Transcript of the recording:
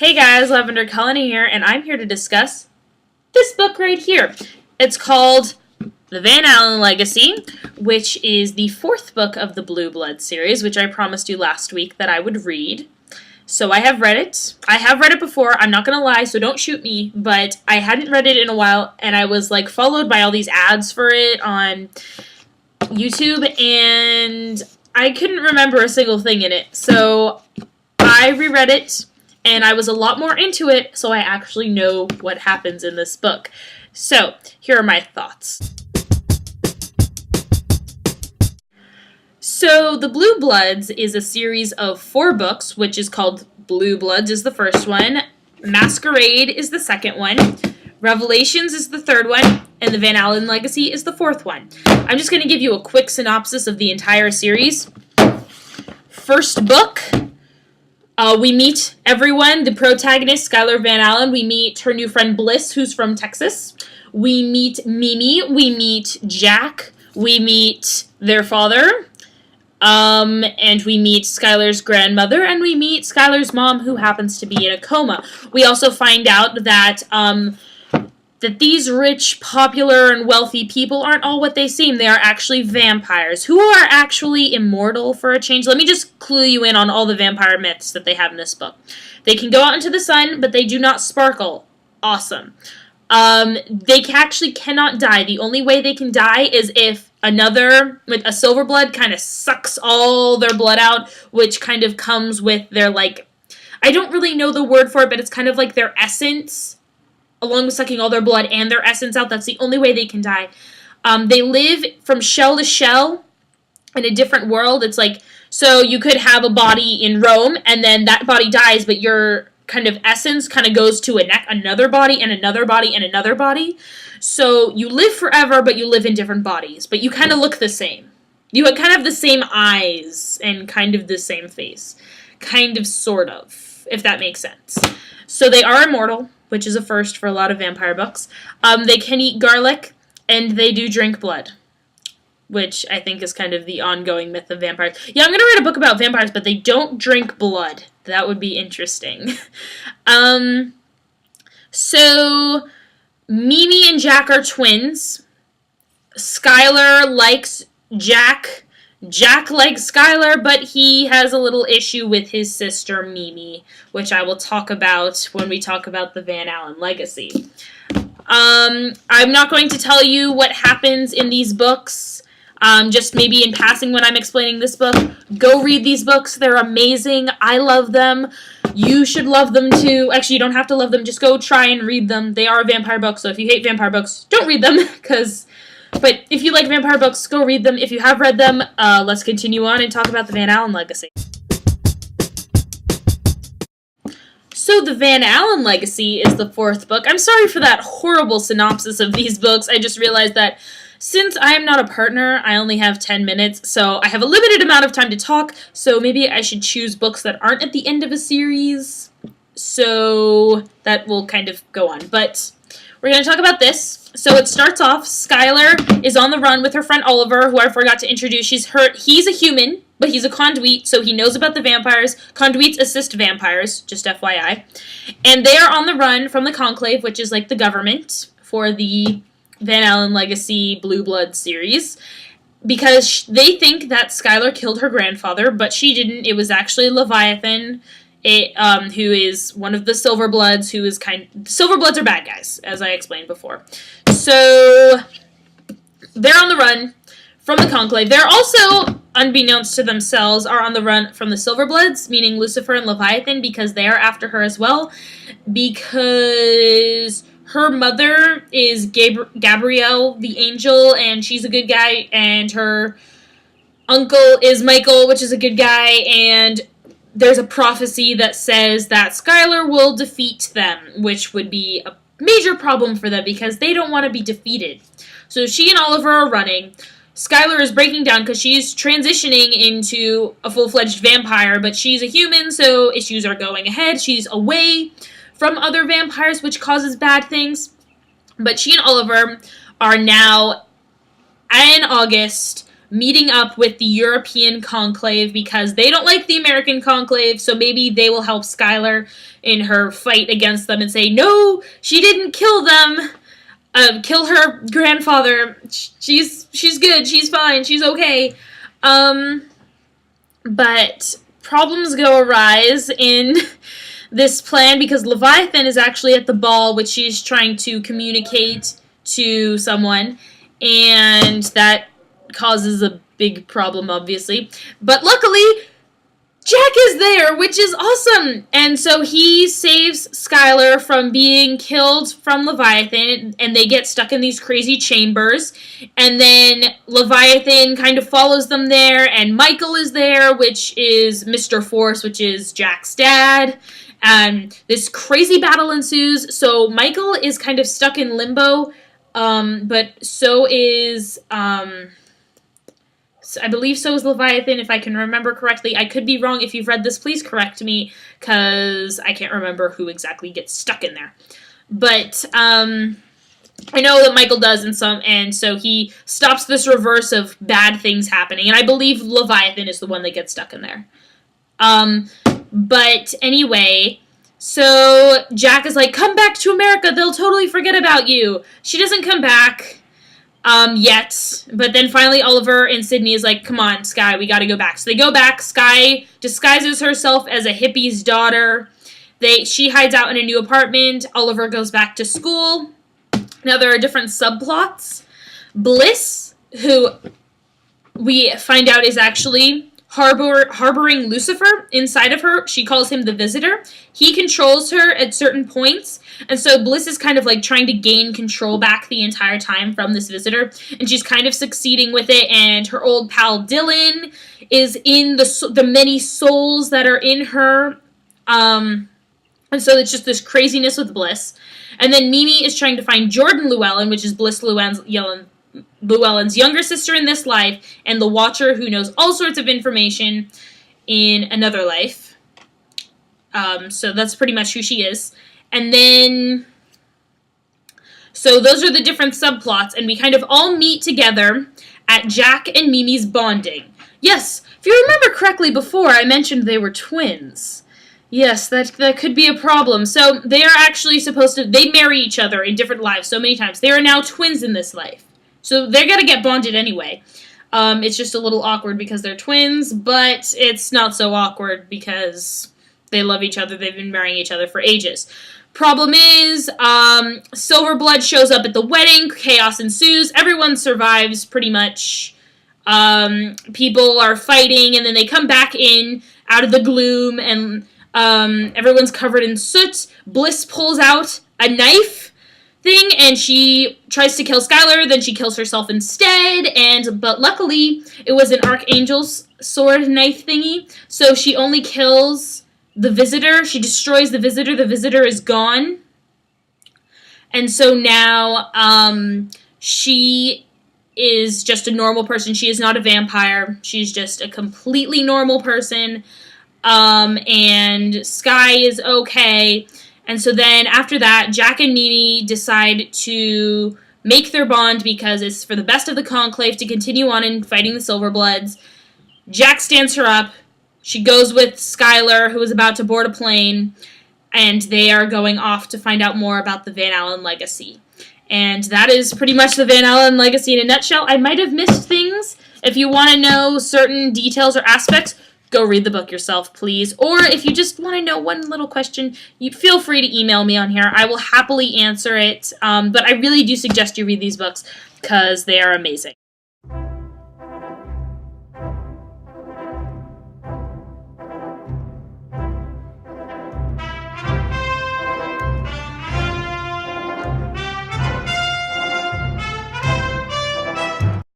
Hey guys, Lavender here, and I'm here to discuss this book right here. It's called The Van Alen Legacy, which is the fourth book of the Blue Blood series, which I promised you last week that I would read. So I have read it. I have read it before, I'm not going to lie, so don't shoot me, but I hadn't read it in a while, and I was followed by all these ads for it on YouTube, and I couldn't remember a single thing in it. So I reread it, and I was a lot more into it, so I actually know what happens in this book. So, here are my thoughts. So, The Blue Bloods is a series of 4 books, which is called Blue Bloods is the first one, Masquerade is the second one, Revelations is the third one, and The Van Alen Legacy is the fourth one. I'm just going to give you a quick synopsis of the entire series. First book, we meet everyone, the protagonist, Skylar Van Alen. We meet her new friend, Bliss, who's from Texas. We meet Mimi. We meet Jack. We meet their father. And we meet Skylar's grandmother. And we meet Skylar's mom, who happens to be in a coma. We also find out that that these rich, popular, and wealthy people aren't all what they seem. They are actually vampires, who are actually immortal for a change. Let me just clue you in on all the vampire myths that they have in this book. They can go out into the sun, but they do not sparkle. Awesome. They actually cannot die. The only way they can die is if a silver blood kind of sucks all their blood out, which kind of comes with their, I don't really know the word for it, but it's kind of like their essence, along with sucking all their blood and their essence out. That's the only way they can die. They live from shell to shell in a different world. It's so you could have a body in Rome, and then that body dies, but your kind of essence kind of goes to another body, and another body, and another body. So you live forever, but you live in different bodies. But you kind of look the same. You kind of have the same eyes, and kind of the same face. Kind of, sort of, if that makes sense. So they are immortal, which is a first for a lot of vampire books. They can eat garlic, and they do drink blood, which I think is kind of the ongoing myth of vampires. Yeah, I'm going to write a book about vampires, but they don't drink blood. That would be interesting. So, Mimi and Jack are twins. Skylar likes Jack. Jack likes Skylar, but he has a little issue with his sister, Mimi, which I will talk about when we talk about the Van Alen Legacy. I'm not going to tell you what happens in these books, just maybe in passing when I'm explaining this book. Go read these books. They're amazing. I love them. You should love them too. Actually, you don't have to love them. Just go try and read them. They are vampire books, so if you hate vampire books, don't read them, But if you like vampire books, go read them. If you have read them, let's continue on and talk about the Van Alen Legacy. So the Van Alen Legacy is the fourth book. I'm sorry for that horrible synopsis of these books. I just realized that since I am not a partner, I only have 10 minutes, so I have a limited amount of time to talk, so maybe I should choose books that aren't at the end of a series, so that will kind of go on. But we're going to talk about this. So it starts off, Skylar is on the run with her friend Oliver, who I forgot to introduce. He's a human, but he's a conduit, so he knows about the vampires. Conduits assist vampires, just FYI. And they are on the run from the Conclave, which is the government for the Van Alen Legacy Blue Blood series, because they think that Skylar killed her grandfather, but she didn't. It was actually Leviathan, who is one of the Silver Bloods, Silver Bloods are bad guys, as I explained before. So, they're on the run from the Conclave. They're also, unbeknownst to themselves, are on the run from the Silver Bloods, meaning Lucifer and Leviathan, because they are after her as well, because her mother is Gabrielle the Angel, and she's a good guy, and her uncle is Michael, which is a good guy, and there's a prophecy that says that Skylar will defeat them, which would be a major problem for them because they don't want to be defeated. So she and Oliver are running. Skylar is breaking down because she's transitioning into a full-fledged vampire, but she's a human, so issues are going ahead. She's away from other vampires, which causes bad things. But she and Oliver are now, in August, meeting up with the European Conclave because they don't like the American Conclave, so maybe they will help Skylar in her fight against them and say, no, she didn't kill them. Kill her grandfather. She's good. She's fine. She's okay. But problems go arise in this plan because Leviathan is actually at the ball, which she's trying to communicate to someone, and that causes a big problem, obviously. But luckily, Jack is there, which is awesome! And so he saves Skylar from being killed from Leviathan, and they get stuck in these crazy chambers. And then Leviathan kind of follows them there, and Michael is there, which is Mr. Force, which is Jack's dad. And this crazy battle ensues. So Michael is kind of stuck in limbo, but so is... I believe so is Leviathan, if I can remember correctly. I could be wrong. If you've read this, please correct me, because I can't remember who exactly gets stuck in there. But I know that Michael does, and so he stops this reverse of bad things happening. And I believe Leviathan is the one that gets stuck in there. But anyway, so Jack is like, come back to America. They'll totally forget about you. She doesn't come back. Yet. But then finally Oliver and Sydney is like, come on, Sky, we gotta go back. So they go back. Sky disguises herself as a hippie's daughter. She hides out in a new apartment. Oliver goes back to school. Now there are different subplots. Bliss, who we find out is actually harboring Lucifer inside of her. She calls him the Visitor. He controls her at certain points, and so Bliss is kind of like trying to gain control back the entire time from this Visitor, and she's kind of succeeding with it, and her old pal Dylan is in the many souls that are in her, and so it's just this craziness with Bliss. And then Mimi is trying to find Jordan Llewellyn, which is Bliss Llewellyn's younger sister in this life, and the Watcher, who knows all sorts of information in another life. So that's pretty much who she is. And then, so those are the different subplots, and we kind of all meet together at Jack and Mimi's bonding. Yes, if you remember correctly before, I mentioned they were twins. Yes, that could be a problem. So they are actually they marry each other in different lives so many times. They are now twins in this life. So they're going to get bonded anyway. It's just a little awkward because they're twins, but it's not so awkward because they love each other. They've been marrying each other for ages. Problem is, Silverblood shows up at the wedding. Chaos ensues. Everyone survives pretty much. People are fighting, and then they come back in out of the gloom, and everyone's covered in soot. Bliss pulls out a knife thing, and she tries to kill Skylar, then she kills herself instead, but luckily, it was an Archangel's sword knife thingy, so she only kills the Visitor. She destroys the Visitor is gone, and so now, she is just a normal person. She is not a vampire. She's just a completely normal person, and Sky is okay. And so then, after that, Jack and Mimi decide to make their bond because it's for the best of the Conclave to continue on in fighting the Silverbloods. Jack stands her up. She goes with Skylar, who is about to board a plane, and they are going off to find out more about the Van Alen Legacy. And that is pretty much the Van Alen Legacy in a nutshell. I might have missed things. If you want to know certain details or aspects, go read the book yourself, please. Or if you just want to know one little question, you feel free to email me on here. I will happily answer it. But I really do suggest you read these books because they are amazing.